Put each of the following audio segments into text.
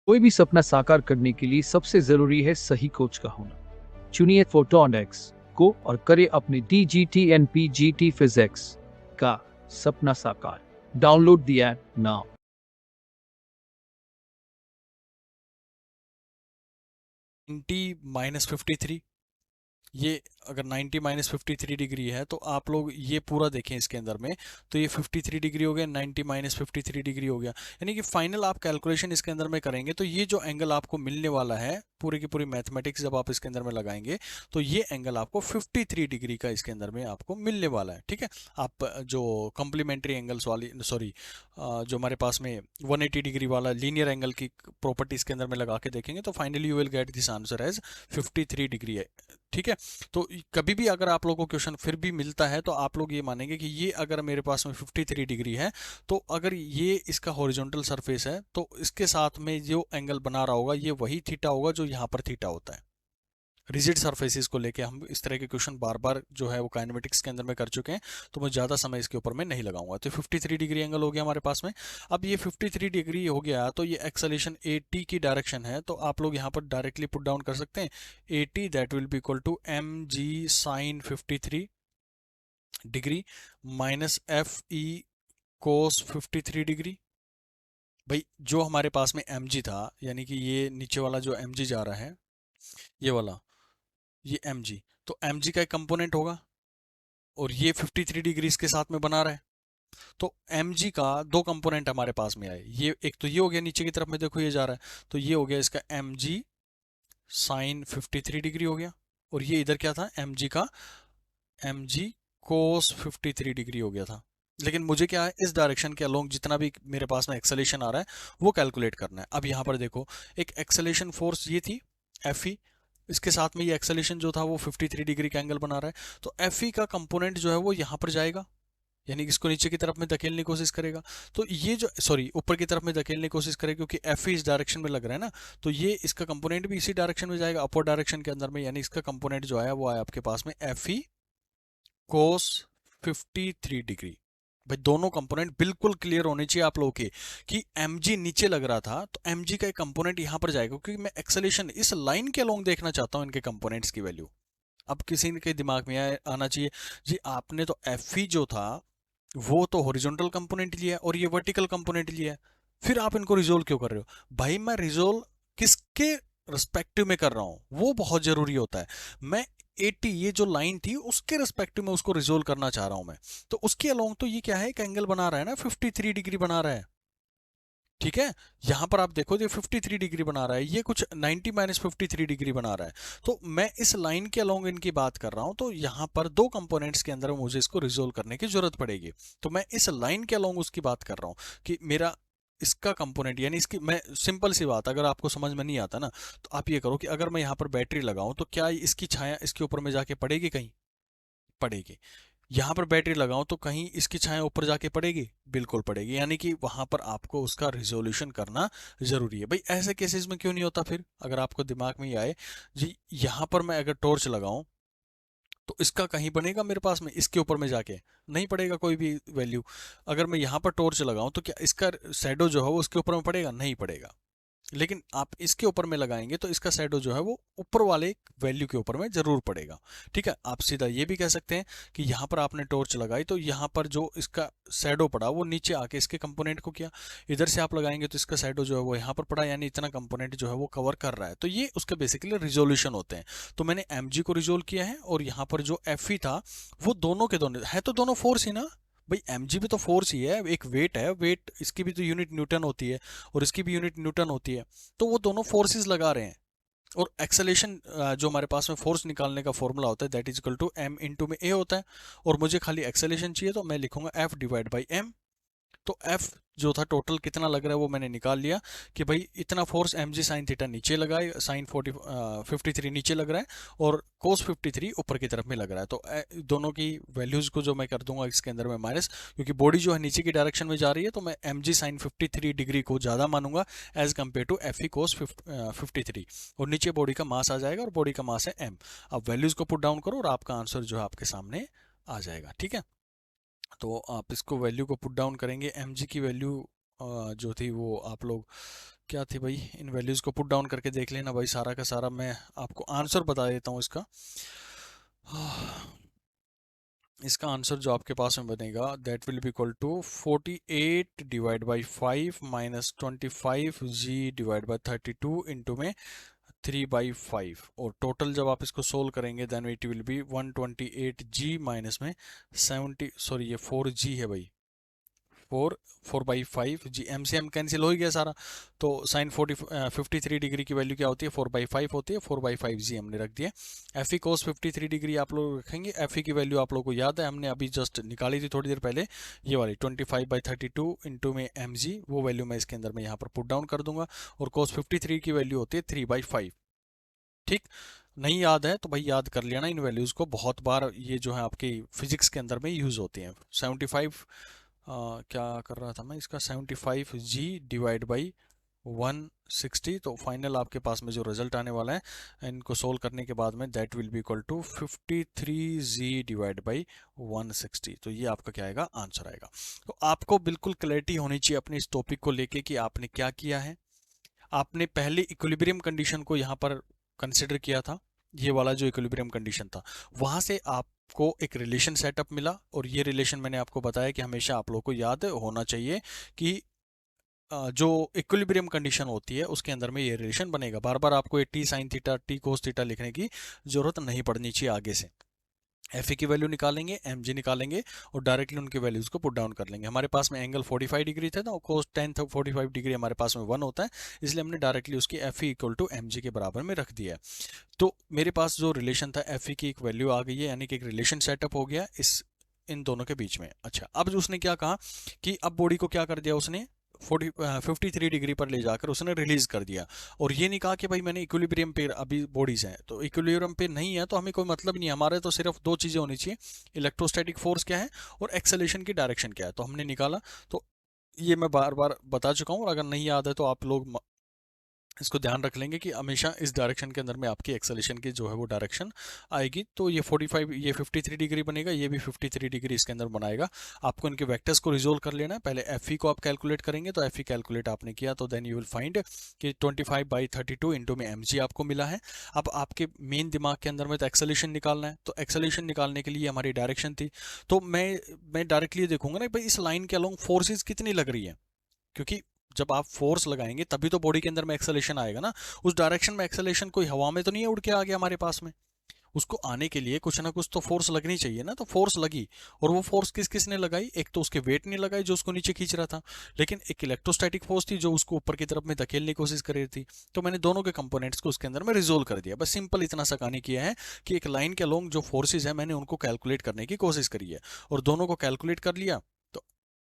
कोई भी सपना साकार करने के लिए सबसे जरूरी है सही कोच का होना। चुनिए फोटोन एक्स को और करे अपने DGT-NPGT फिजिक्स का सपना साकार। Download the app now. 90 - 53, ये अगर 90 - 53 डिग्री है तो आप लोग ये पूरा देखें इसके अंदर में, तो ये 53 डिग्री हो गया, 90 - 53 डिग्री हो गया। यानी कि फाइनल आप कैलकुलेशन इसके अंदर में करेंगे तो ये जो एंगल आपको मिलने वाला है, पूरी की पूरी मैथमेटिक्स जब आप इसके अंदर में लगाएंगे तो ये एंगल आपको 53 डिग्री का इसके अंदर में आपको मिलने वाला है। ठीक है, आप जो कॉम्प्लीमेंट्री एंगल्स वाली, सॉरी, जो हमारे पास में 180 डिग्री वाला लीनियर एंगल की प्रॉपर्टी इसके अंदर में लगा के देखेंगे तो finally you will get this answer as 53 degree है। ठीक है, तो कभी भी अगर आप लोगों को क्वेश्चन फिर भी मिलता है तो आप लोग ये मानेंगे कि ये अगर मेरे पास में 53 डिग्री है तो अगर ये इसका हॉरिजॉन्टल सरफेस है तो इसके साथ में जो एंगल बना रहा होगा ये वही थीटा होगा जो यहाँ पर थीटा होता है। रिजिड सरफेसेस को लेके हम इस तरह के क्वेश्चन बार बार जो है वो काइनेमेटिक्स के अंदर में कर चुके हैं, तो मैं ज़्यादा समय इसके ऊपर में नहीं लगाऊंगा। तो 53 डिग्री एंगल हो गया हमारे पास में। अब ये 53 डिग्री हो गया तो ये एक्सेलेरेशन AT की डायरेक्शन है, तो आप लोग यहाँ पर डायरेक्टली पुट डाउन कर सकते हैं AT that will be equal to mg sine 53 degree minus FE cos 53 degree. भाई जो हमारे पास में mg था, यानी कि ये नीचे वाला जो mg जा रहा है, ये वाला, ये mg, तो mg का एक कंपोनेंट होगा और ये 53 डिग्री इसके साथ में बना रहा है। तो mg का दो कंपोनेंट हमारे पास में आए, ये एक तो ये हो गया नीचे की तरफ में, देखो ये जा रहा है, तो ये हो गया इसका mg साइन 53 डिग्री हो गया, और ये इधर क्या था, mg का mg कोस 53 डिग्री हो गया था। लेकिन मुझे क्या है, इस डायरेक्शन के अलोंग जितना भी मेरे पास में एक्सेलेरेशन आ रहा है वो कैलकुलेट करना है। अब यहाँ पर देखो, एक एक्सेलेरेशन फोर्स ये थी Fe, इसके साथ में ये एक्सेलेरेशन जो था वो 53 डिग्री का एंगल बना रहा है, तो Fe का कंपोनेंट जो है वो यहाँ पर जाएगा, यानी कि इसको नीचे की तरफ में धकेलने की कोशिश करेगा। तो ये जो, सॉरी, ऊपर की तरफ में धकेलने की कोशिश करेगा क्योंकि Fe इस डायरेक्शन में लग रहा है ना, तो ये इसका कंपोनेंट भी इसी डायरेक्शन में जाएगा, अपवर्ड डायरेक्शन के अंदर में, यानी इसका कंपोनेंट जो आया वो आया आपके पास में Fe कोस 53 डिग्री। भाई दोनों कंपोनेंट बिल्कुल क्लियर होने चाहिए आप लोगों के कि mg नीचे लग रहा था तो mg का एक कंपोनेंट यहां पर जाएगा, क्योंकि मैं एक्सेलेरेशन इस लाइन के अलोंग देखना चाहता हूं इनके कंपोनेंट्स की वैल्यू। अब किसी के दिमाग में आना चाहिए, जी आपने तो Fe जो था वो तो हॉरिजॉन्टल कंपोनेंट लिया है और ये वर्टिकल कंपोनेंट लिया है, फिर आप इनको रिजोल्व क्यों कर रहे हो? भाई मैं रिजोल्व किसके रिस्पेक्टिव में कर रहा हूं वो बहुत जरूरी होता है। मैं 80, ये जो लाइन थी उसके रिस्पेक्टिव में उसको रिजोल्व करना चाह रहा हूं मैं, तो उसके अलोंग तो ये क्या है, एक एंगल बना रहा है ना, 53 डिग्री बना रहा है। ठीक है, यहां पर आप देखो ये 53 डिग्री बना रहा है, ये कुछ 90 - 53 डिग्री बना रहा है। तो मैं इस लाइन के अलोंग इनकी बात कर रहा हूं, तो यहां पर दो कंपोनेंट्स के अंदर मुझे इसको रिजोल्व करने की जरूरत पड़ेगी। तो मैं इस लाइन के अलोंग उसकी बात कर रहा हूं कि मेरा इसका कंपोनेंट, यानी इसकी, मैं सिंपल सी बात, अगर आपको समझ में नहीं आता ना तो आप ये करो कि अगर मैं यहाँ पर बैटरी लगाऊं तो क्या इसकी छाया इसके ऊपर में जाके पड़ेगी? कहीं पड़ेगी। यहाँ पर बैटरी लगाऊं तो कहीं इसकी छाया ऊपर जाके पड़ेगी? बिल्कुल पड़ेगी। यानी कि वहां पर आपको उसका रिजोल्यूशन करना जरूरी है। भाई ऐसे केसेस में क्यों नहीं होता फिर, अगर आपको दिमाग में ये आए, जी यहाँ पर मैं अगर टॉर्च लगाऊं तो इसका कहीं बनेगा मेरे पास में इसके ऊपर में जाके? नहीं पड़ेगा कोई भी वैल्यू। अगर मैं यहाँ पर टॉर्च लगाऊं तो क्या इसका शैडो जो है वो उसके ऊपर में पड़ेगा? नहीं पड़ेगा। लेकिन आप इसके ऊपर में लगाएंगे तो इसका शैडो जो है वो ऊपर वाले वैल्यू के ऊपर में जरूर पड़ेगा। ठीक है, आप सीधा ये भी कह सकते हैं कि यहाँ पर आपने टॉर्च लगाई तो यहाँ पर जो इसका शैडो पड़ा वो नीचे आके इसके कंपोनेंट को किया, इधर से आप लगाएंगे तो इसका शैडो जो है वो यहाँ पर पड़ा, यानी इतना कंपोनेंट जो है वो कवर कर रहा है। तो ये उसके बेसिकली रिजोल्यूशन होते हैं। तो मैंने mg को रिजोल्व किया है और यहाँ पर जो Fe था वो दोनों के दोनों है, तो दोनों फोर्स ही ना भाई, mg भी तो फोर्स ही है, एक वेट है, वेट इसकी भी तो यूनिट न्यूटन होती है और इसकी भी यूनिट न्यूटन होती है। तो वो दोनों फोर्सेस लगा रहे हैं, और एक्सेलेरेशन जो हमारे पास में फोर्स निकालने का फॉर्मूला होता है that is equal to m into में a होता है, और मुझे खाली एक्सेलेरेशन चाहिए तो मैं लिखूंगा F डिवाइड बाई m। तो F जो था टोटल कितना लग रहा है वो मैंने निकाल लिया कि भाई इतना फोर्स mg साइन थीटा नीचे लगा है, साइन 53 नीचे लग रहा है और कोस 53 ऊपर की तरफ में लग रहा है। तो दोनों की वैल्यूज को जो मैं कर दूंगा इसके अंदर में माइनस, क्योंकि बॉडी जो है नीचे की डायरेक्शन में जा रही है तो मैं mg साइन 53 डिग्री को ज़्यादा मानूंगा as compare to Fe cos 53, और नीचे बॉडी का मास आ जाएगा और बॉडी का मास है m। अब वैल्यूज को पुट डाउन करो और आपका आंसर जो है आपके सामने आ जाएगा। ठीक है, तो आप इसको वैल्यू को पुट डाउन करेंगे, mg की वैल्यू जो थी वो आप लोग क्या थी भाई, इन वैल्यूज़ को पुट डाउन करके देख लेना भाई, सारा का सारा मैं आपको आंसर बता देता हूँ इसका। इसका आंसर जो आपके पास में बनेगा that will be equal to 48 divide by 5 minus 25g divide by 32 into में 3/5, और टोटल जब आप इसको सोल्व करेंगे then it will be 128g minus में 70, सॉरी ये 4g है भाई, 4/5 जी, एम से एम कैंसिल हो ही गया सारा। तो साइन 53 डिग्री की वैल्यू क्या होती है, 4/5 होती है, 4/5 जी हमने रख दिया। एफ ई कोस 53 डिग्री आप लोग रखेंगे, एफ ई की वैल्यू आप लोग को याद है, हमने अभी जस्ट निकाली थी थोड़ी देर पहले, ये वाली 25/32 इंटू में एम जी, वो वैल्यू मैं इसके अंदर में यहाँ पर पुट डाउन कर दूंगा, और कोस 53 की वैल्यू होती है 3/5। ठीक, नहीं याद है तो भाई याद कर लेना इन वैल्यूज़ को, बहुत बार ये जो है आपकी फिजिक्स के अंदर में यूज़ होती हैं। 75 क्या कर रहा था मैं, इसका 75g डिवाइड बाई 160, तो फाइनल आपके पास में जो रिजल्ट आने वाला है इनको सोल्व करने के बाद में that will be equal to 53g divide by 160, तो ये आपका क्या आएगा, आंसर आएगा। तो आपको बिल्कुल क्लैरिटी होनी चाहिए अपने इस टॉपिक को लेके कि आपने क्या किया है। आपने पहले इक्विलिब्रियम कंडीशन को यहाँ पर कंसिडर किया था, ये वाला जो इक्विलिब्रियम कंडीशन था, वहां से आपको एक रिलेशन सेटअप मिला, और ये रिलेशन मैंने आपको बताया कि हमेशा आप लोगों को याद होना चाहिए कि जो इक्विलिब्रियम कंडीशन होती है उसके अंदर में ये रिलेशन बनेगा। बार बार आपको ये T sine theta T cos theta लिखने की जरूरत नहीं पड़नी चाहिए आगे से। एफ की वैल्यू निकालेंगे, एम जी निकालेंगे, और डायरेक्टली उनके वैल्यूज को पुट डाउन कर लेंगे। हमारे पास में एंगल 45 डिग्री था, तो कोस टेन 45 डिग्री हमारे पास में 1 होता है, इसलिए हमने डायरेक्टली उसकी F equal to M G के बराबर में रख दिया है। तो मेरे पास जो रिलेशन था एफ की एक वैल्यू आ गई है, यानी कि एक रिलेशन सेटअप हो गया इस इन दोनों के बीच में। अच्छा, अब उसने क्या कहा कि अब बॉडी को क्या कर दिया उसने, 53 डिग्री पर ले जाकर उसने रिलीज कर दिया, और ये नहीं कहा कि भाई मैंने इक्विलिब्रियम पे अभी बॉडीज हैं, तो इक्विलिब्रियम पे नहीं है तो हमें कोई मतलब नहीं है, हमारे तो सिर्फ दो चीज़ें होनी चाहिए, इलेक्ट्रोस्टैटिक फोर्स क्या है और एक्सेलेरेशन की डायरेक्शन क्या है, तो हमने निकाला। तो ये मैं बार बार बता चुका हूँ, और अगर नहीं याद है तो आप लोग इसको ध्यान रख लेंगे कि हमेशा इस डायरेक्शन के अंदर में आपकी एक्सेलेरेशन की जो है वो डायरेक्शन आएगी। तो ये 45, ये 53 डिग्री बनेगा, ये भी 53 डिग्री इसके अंदर बनाएगा। आपको इनके वेक्टर्स को रिजोल्व कर लेना है। पहले एफ को आप कैलकुलेट करेंगे, तो एफ कैलकुलेट आपने किया तो देन यू विल फाइंड कि 25/32 इंटू में एम आपको मिला है। अब आपके मेन दिमाग के अंदर में तो एक्सेलेरेशन निकालना है, तो एक्सेलेरेशन निकालने के लिए हमारी डायरेक्शन थी, तो मैं डायरेक्टली देखूंगा ना भाई इस लाइन के अलोंग फोर्सेज कितनी लग रही है, क्योंकि जब आप फोर्स लगाएंगे तभी तो बॉडी के अंदर में एक्सेलेरेशन आएगा ना। उस डायरेक्शन में एक्सेलेरेशन कोई हवा में तो नहीं उड़ के आ गया हमारे पास में, उसको आने के लिए कुछ ना कुछ तो फोर्स लगनी चाहिए ना, तो फोर्स लगी, और वो फोर्स किस किस ने लगाई, एक तो उसके वेट ने लगाई जो उसको नीचे खींच रहा था, लेकिन एक इलेक्ट्रोस्टैटिक फोर्स थी जो उसको ऊपर की तरफ में धकेलने की कोशिश कर रही थी। तो मैंने दोनों के कंपोनेंट्स को उसके अंदर में रिजोल्व कर दिया, बस सिंपल इतना सा कहानी किया है कि एक लाइन के अलोंग जो फोर्सेज है मैंने उनको कैलकुलेट करने की कोशिश करी है, और दोनों को कैलकुलेट कर लिया, तो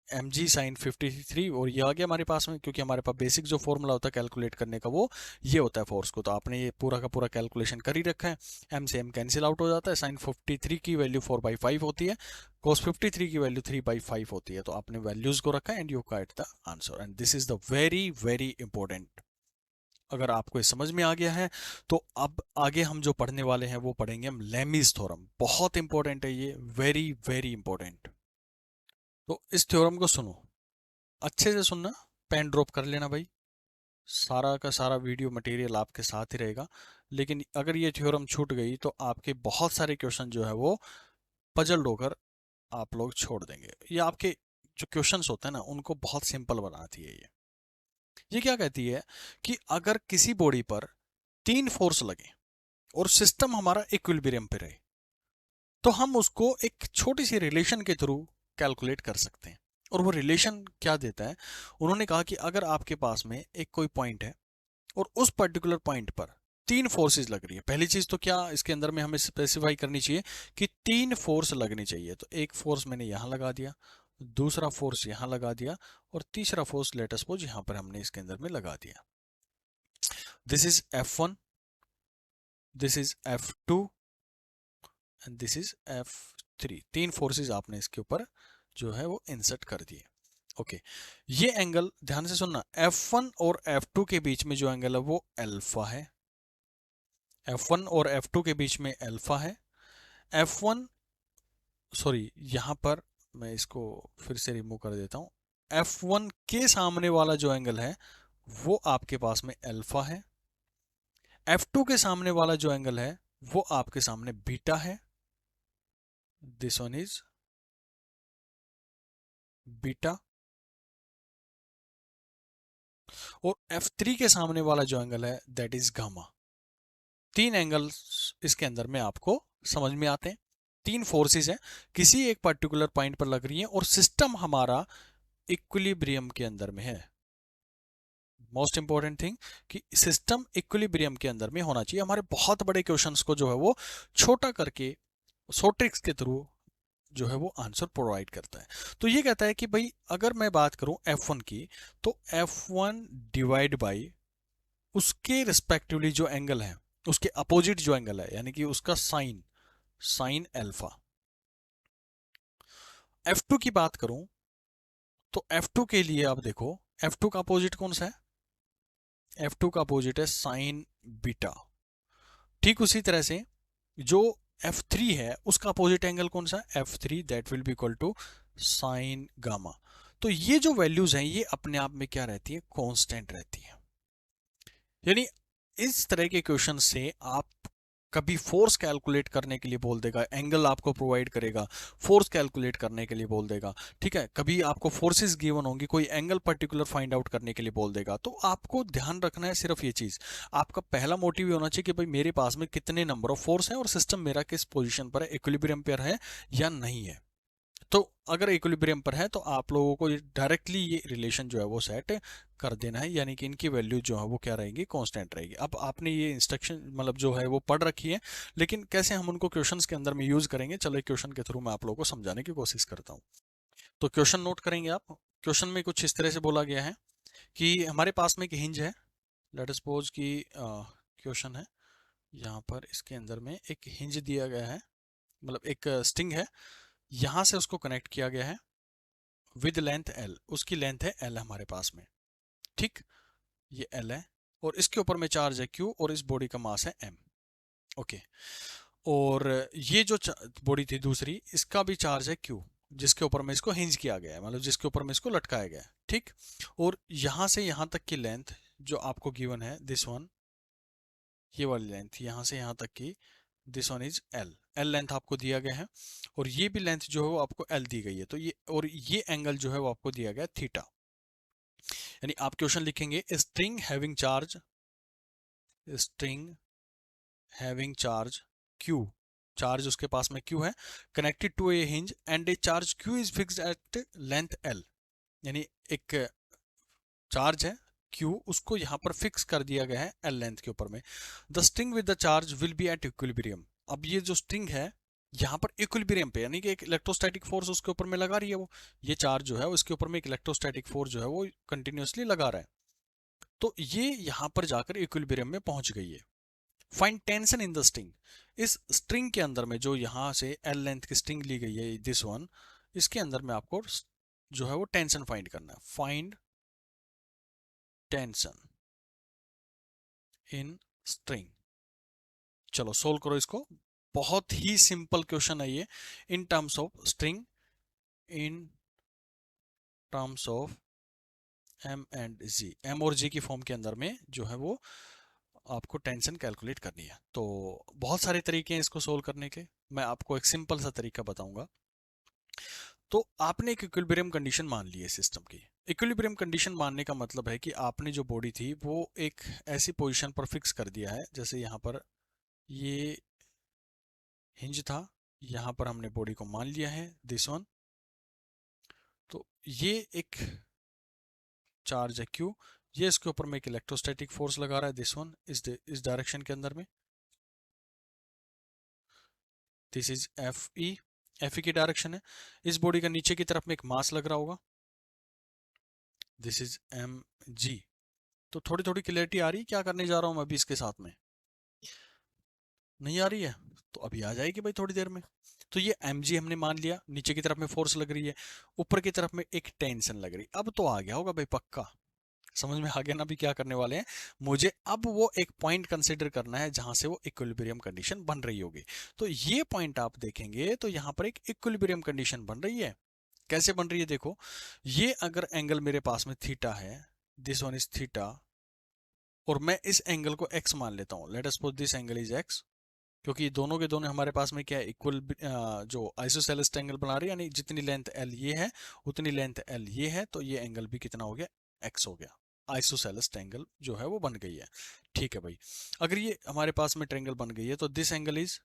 एम जी साइन 53, और ये आ गया हमारे पास में, क्योंकि हमारे पास बेसिक जो फॉर्मूला होता है कैलकुलेट करने का वो ये होता है फोर्स को, तो आपने ये पूरा का पूरा कैलकुलेशन कर ही रखा है। एम से एम कैंसिल आउट हो जाता है, साइन 53 की वैल्यू 4/5 होती है, कोस 53 की वैल्यू 3/5 होती है, तो आपने वैल्यूज को रखा है and you get the answer, and this is the very very important. अगर आपको ये समझ में आ गया है तो अब आगे हम जो पढ़ने वाले हैं वो पढ़ेंगे हम लेमीज थ्योरम, बहुत इंपॉर्टेंट है ये, वेरी वेरी इंपॉर्टेंट। तो इस थ्योरम को सुनो, अच्छे से सुनना, पेन ड्रॉप कर लेना भाई, सारा का सारा वीडियो मटेरियल आपके साथ ही रहेगा। लेकिन अगर ये थ्योरम छूट गई तो आपके बहुत सारे क्वेश्चन जो है वो पजल्ड होकर आप लोग छोड़ देंगे। ये आपके जो क्वेश्चंस होते हैं ना उनको बहुत सिंपल बनाती है ये क्या कहती है कि अगर किसी बॉडी पर 3 फोर्स लगे और सिस्टम हमारा इक्विलिब्रियम पे रहे, तो हम उसको एक छोटी सी रिलेशन के थ्रू कैलकुलेट कर सकते हैं। और वो रिलेशन क्या देता है, उन्होंने कहा कि अगर आपके पास में एक कोई पॉइंट है और उस पर्टिकुलर पॉइंट पर 3 फोर्सेस लग रही है, पहली चीज तो क्या इसके अंदर में हमें स्पेसिफाई करनी चाहिए कि 3 फोर्स लगनी चाहिए, तो एक फोर्स मैंने यहां लगा दिया, दूसरा फोर्स यहां लगा दिया, और तीसरा फोर्स लेट अस सपोज यहां पर हमने इसके अंदर में लगा दिया। This is F1, this is F2 and this is F3, 3 forces आपने इसके ऊपर जो है वो इंसर्ट कर दिए। ओके, ये एंगल ध्यान से सुनना, F1 और F2 के बीच में जो एंगल है वो अल्फा है, F1 और F2 के बीच में अल्फा है। F1, सॉरी यहां पर मैं इसको फिर से रिमूव कर देता हूं, F1 के सामने वाला जो एंगल है वो आपके पास में अल्फा है, F2 के सामने वाला जो एंगल है वो आपके सामने बीटा है, दिस वन इज बीटा, और F3 के सामने वाला जो एंगल है दैट इज गामा। तीन एंगल्स इसके अंदर में आपको समझ में आते हैं, तीन फोर्सेस हैं, किसी एक पर्टिकुलर पॉइंट पर लग रही हैं और सिस्टम हमारा इक्विलिब्रियम के अंदर में है। मोस्ट इंपॉर्टेंट थिंग कि सिस्टम इक्विलिब्रियम के अंदर में होना चाहिए। हमारे बहुत बड़े क्वेश्चंस को जो है वो छोटा करके शॉर्ट के थ्रू जो है वो आंसर प्रोवाइड करता है। तो ये कहता है कि भाई अगर मैं बात करूं F1 की, तो F1 डिवाइड बाई उसके रिस्पेक्टिवली जो एंगल है, उसके अपोजिट जो एंगल है, यानी कि उसका साइन, साइन अल्फा। F2 की बात करूं तो F2 के लिए आप देखो, F2 का अपोजिट कौन सा है? F2 का अपोजिट है साइन बीटा। ठीक उसी तरह से जो F3 है उसका अपोजिट एंगल कौन सा है? F3 that will be equal to sine gamma. तो ये जो वैल्यूज हैं ये अपने आप में क्या रहती है? कांस्टेंट रहती है। यानी इस तरह के क्वेश्चन से आप कभी फोर्स कैलकुलेट करने के लिए बोल देगा, एंगल आपको प्रोवाइड करेगा, फोर्स कैलकुलेट करने के लिए बोल देगा, ठीक है, कभी आपको फोर्सेस गिवन होंगी, कोई एंगल पर्टिकुलर फाइंड आउट करने के लिए बोल देगा। तो आपको ध्यान रखना है सिर्फ ये चीज, आपका पहला मोटिव ये होना चाहिए कि भाई मेरे पास में कितने नंबर ऑफ फोर्स है और सिस्टम मेरा किस पोजिशन पर है, इक्विलिब्रियम पर है या नहीं है। तो अगर इक्विलिब्रियम पर है तो आप लोगों को डायरेक्टली ये रिलेशन जो है वो सेट कर देना है, यानी कि इनकी वैल्यू जो है वो क्या रहेगी? कांस्टेंट रहेगी। अब आपने ये इंस्ट्रक्शन मतलब जो है वो पढ़ रखी है, लेकिन कैसे हम उनको क्वेश्चंस के अंदर में यूज करेंगे, चलो एक क्वेश्चन के थ्रू मैं आप लोगों को समझाने की कोशिश करता हूँ। तो क्वेश्चन नोट करेंगे आप। क्वेश्चन में कुछ इस तरह से बोला गया है कि हमारे पास में एक हिंज है, लेट अस सपोज कि क्वेश्चन है यहाँ पर, इसके अंदर में एक हिंज दिया गया है, मतलब एक स्टिंग है, यहां से उसको कनेक्ट किया गया है विद लेंथ L, उसकी लेंथ है L हमारे पास में, ठीक, ये L है, और इसके ऊपर में चार्ज है Q और इस बॉडी का मास है M। ओके, और ये जो बॉडी थी दूसरी, इसका भी चार्ज है Q, जिसके ऊपर में इसको हिंज किया गया है, मतलब जिसके ऊपर में इसको लटकाया गया है, ठीक। और यहां से यहां तक की लेंथ जो आपको गिवन है, दिस वन, ये वाली लेंथ यहां से यहां तक की, this one is L length आपको दिया गया है, और ये भी लेंथ जो है वो आपको L दी गई है। तो ये और ये एंगल जो है वो आपको दिया गया है थीटा। यानी आप क्वेश्चन लिखेंगे string having charge, string having charge Q, charge उसके पास में Q है, connected to a hinge and a charge Q is fixed at length L। यानी एक चार्ज है Q, उसको यहां पर फिक्स कर दिया गया है L लेंथ के ऊपर में। The string with the charge will be at equilibrium. अब ये जो स्ट्रिंग है यहाँ पर इक्विलिब्रियम पे, यानी कि एक इलेक्ट्रोस्टैटिक फोर्स उसके ऊपर में लगा रही है, वो ये चार्ज जो है उसके ऊपर में एक इलेक्ट्रोस्टैटिक फोर्स जो है वो कंटिन्यूअसली लगा रहा है। तो ये यहाँ पर जाकर इक्विलिब्रियम में पहुंच गई है। Find tension in the string, इस स्ट्रिंग के अंदर में जो यहाँ से L लेंथ की स्ट्रिंग ली गई है, दिस वन, इसके अंदर में आपको जो है वो टेंशन फाइंड करना है। Find tension in string. चलो सोल्व करो इसको, बहुत ही सिंपल क्वेश्चन है ये, in terms of string, in terms of M and G, M और G की फॉर्म के अंदर में जो है वो आपको टेंशन कैलकुलेट करनी है। तो बहुत सारे तरीके हैं इसको सोल्व करने के, मैं आपको एक सिंपल सा तरीका बताऊंगा। तो आपने एक इक्विलिब्रियम कंडीशन मान ली है सिस्टम की। इक्विलिब्रियम कंडीशन मानने का मतलब है कि आपने जो बॉडी थी वो एक ऐसी पोजीशन पर फिक्स कर दिया है, जैसे यहाँ पर ये हिंज था, यहाँ पर हमने बॉडी को मान लिया है, दिस वन। तो ये एक चार्ज है Q, ये इसके ऊपर में एक इलेक्ट्रोस्टैटिक फोर्स लगा रहा है, दिस वन, इस डायरेक्शन के अंदर में, दिस इज Fe की डायरेक्शन है। इस बॉडी का नीचे की तरफ में एक मास लग रहा होगा, दिस इज mg। तो थोड़ी थोड़ी क्लियरिटी आ रही है क्या करने जा रहा हूं मैं अभी इसके साथ में? नहीं आ रही है? तो अभी आ जाएगी भाई थोड़ी देर में। तो ये mg हमने मान लिया, नीचे की तरफ में फोर्स लग रही है, ऊपर की तरफ में एक टेंशन लग रही। अब तो आ गया होगा भाई पक्का, समझ में आ गया ना? अभी क्या करने वाले हैं, मुझे अब वो एक पॉइंट कंसीडर करना है जहां से वो इक्विलिब्रियम कंडीशन बन रही होगी। तो ये पॉइंट आप देखेंगे तो यहाँ पर एक इक्विलिब्रियम कंडीशन बन रही है। कैसे बन रही है देखो, ये अगर एंगल मेरे पास में थीटा है, दिस वन इज थीटा, और मैं इस एंगल को x मान लेता हूँ, let us suppose this angle is x, क्योंकि दोनों के दोनों हमारे पास में क्या है, इक्वल जो आइसोसेलेस ट्रायंगल बना रही है, यानी जितनी लेंथ l ये है उतनी लेंथ l ये है, तो ये एंगल भी कितना हो गया, x हो गया, आइसोसेलेस ट्रायंगल जो है वो बन गई है। ठीक है भाई, अगर ये हमारे पास में ट्रायंगल बन गई है तो दिस एंगल इज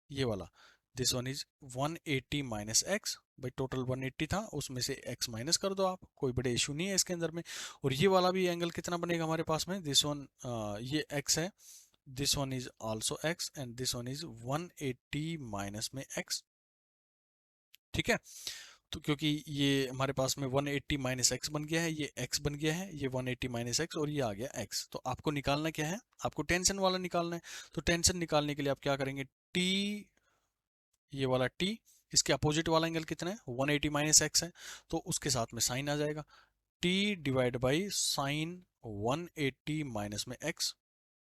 ये वाला, this one is 180 minus x, भाई टोटल 180 था, उसमें से x माइनस कर दो आप, कोई बड़े इशू नहीं है इसके अंदर में। और ये वाला भी एंगल कितना बनेगा हमारे पास में, दिस वन ये x है, this one is also x and this one is 180 minus में x। ठीक है, तो क्योंकि ये हमारे पास में 180 माइनस एक्स बन गया है, ये x बन गया है, ये 180 माइनस एक्स और ये आ गया x, तो आपको निकालना क्या है, आपको टेंशन वाला निकालना है। तो टेंशन निकालने के लिए आप क्या करेंगे, t, ये वाला t, इसके अपोजिट वाला एंगल कितना है, 180 माइनस एक्स है, तो उसके साथ में साइन आ जाएगा, t divide by sine 180 minus में x।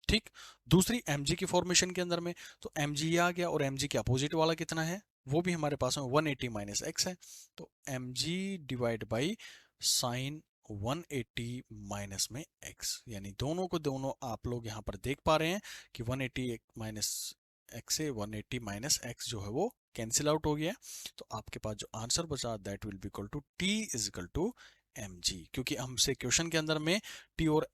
ठीक, दूसरी mg की फॉर्मेशन के अंदर में, तो mg ये आ गया, और mg के अपोजिट वाला कितना है, वो भी हमारे पास में 180 माइनस एक्स है, तो mg divide by sine 180 minus में x, यानी दोनों को दोनों आप लोग यहाँ पर देख पा रहे हैं कि 180 माइनस एक्स से 180 माइनस एक्स जो है वो कैंसिल आउट हो गया, तो आपके पास जो आंसर बचा that will be equal to t is equal to mg, क्योंकि हमसे क्वेश्चन के अंदर में t और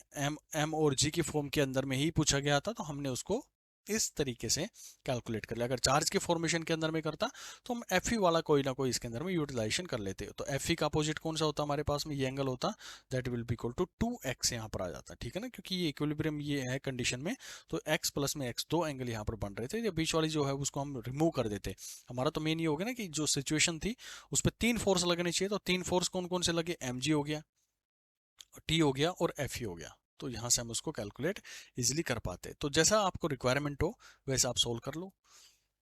m और g की फॉर्म के अंदर में ही पूछा गया था, तो हमने उसको इस तरीके से कैलकुलेट कर लिया। अगर चार्ज के फॉर्मेशन के अंदर में करता तो हम Fe वाला कोई ना कोई इसके अंदर में यूटिलाइजेशन कर लेते, तो Fe का अपोजिट कौन सा होता हमारे पास में, ये एंगल होता, that will be equal to 2x यहाँ पर आ जाता, ठीक है ना, क्योंकि ये इक्विलिब्रियम ये है कंडीशन में, तो x प्लस में x, दो एंगल यहाँ पर बन रहे थे, या बीच वाली जो है उसको हम रिमूव कर देते। हमारा तो मेन ये हो गया ना कि जो सिचुएशन थी उस पर 3 फोर्स लगने चाहिए, तो 3 फोर्स कौन कौन से लगे, mg हो गया, t हो गया और Fe हो गया, तो यहां से हम उसको कैलकुलेट इजीली कर पाते। तो जैसा आपको रिक्वायरमेंट हो वैसा आप सोल्व कर लो।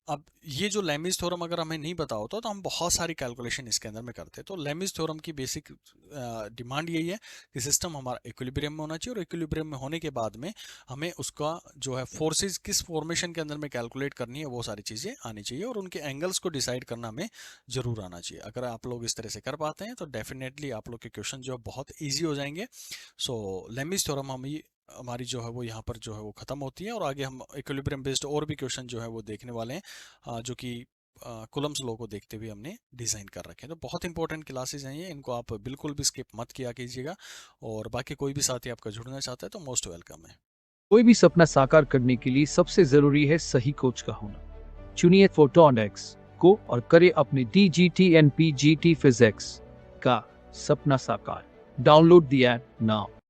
अब ये जो लेमिज थ्योरम अगर हमें नहीं पता होता तो हम बहुत सारी कैलकुलेशन इसके अंदर में करते हैं। तो लेमिज थ्योरम की बेसिक डिमांड यही है कि सिस्टम हमारा इक्विलिब्रियम में होना चाहिए, और इक्विलिब्रियम में होने के बाद में हमें उसका जो है फोर्सेस किस फॉर्मेशन के अंदर में कैलकुलेट करनी है वो सारी चीज़ें आनी चाहिए, और उनके एंगल्स को डिसाइड करना हमें जरूर आना चाहिए। अगर आप लोग इस तरह से कर पाते हैं तो डेफिनेटली आप लोग के क्वेश्चन जो है बहुत ईजी हो जाएंगे। सो लेमिज थ्योरम हमारी जो है वो यहाँ पर जो है वो ख़त्म होती है, और आगे हम इक्विलिब्रियम बेस्ड और भी क्वेश्चन जो है वो देखने वाले हैं, जो कि कुलम्स लॉ को देखते हुए हमने डिज़ाइन कर रखे हैं। तो बहुत इंपॉर्टेंट क्लासेस हैं ये, इनको आप बिल्कुल भी स्किप मत किया कीजिएगा, और बाकी कोई भी साथी आपका जुड़ना चाहता है तो मोस्ट वेलकम है। कोई भी सपना साकार करने के लिए सबसे जरूरी है सही कोच का होना। चुनिए फोटोनिक्स को और करे अपने DGT NPGT फिजिक्स का सपना साकार। Download the app now.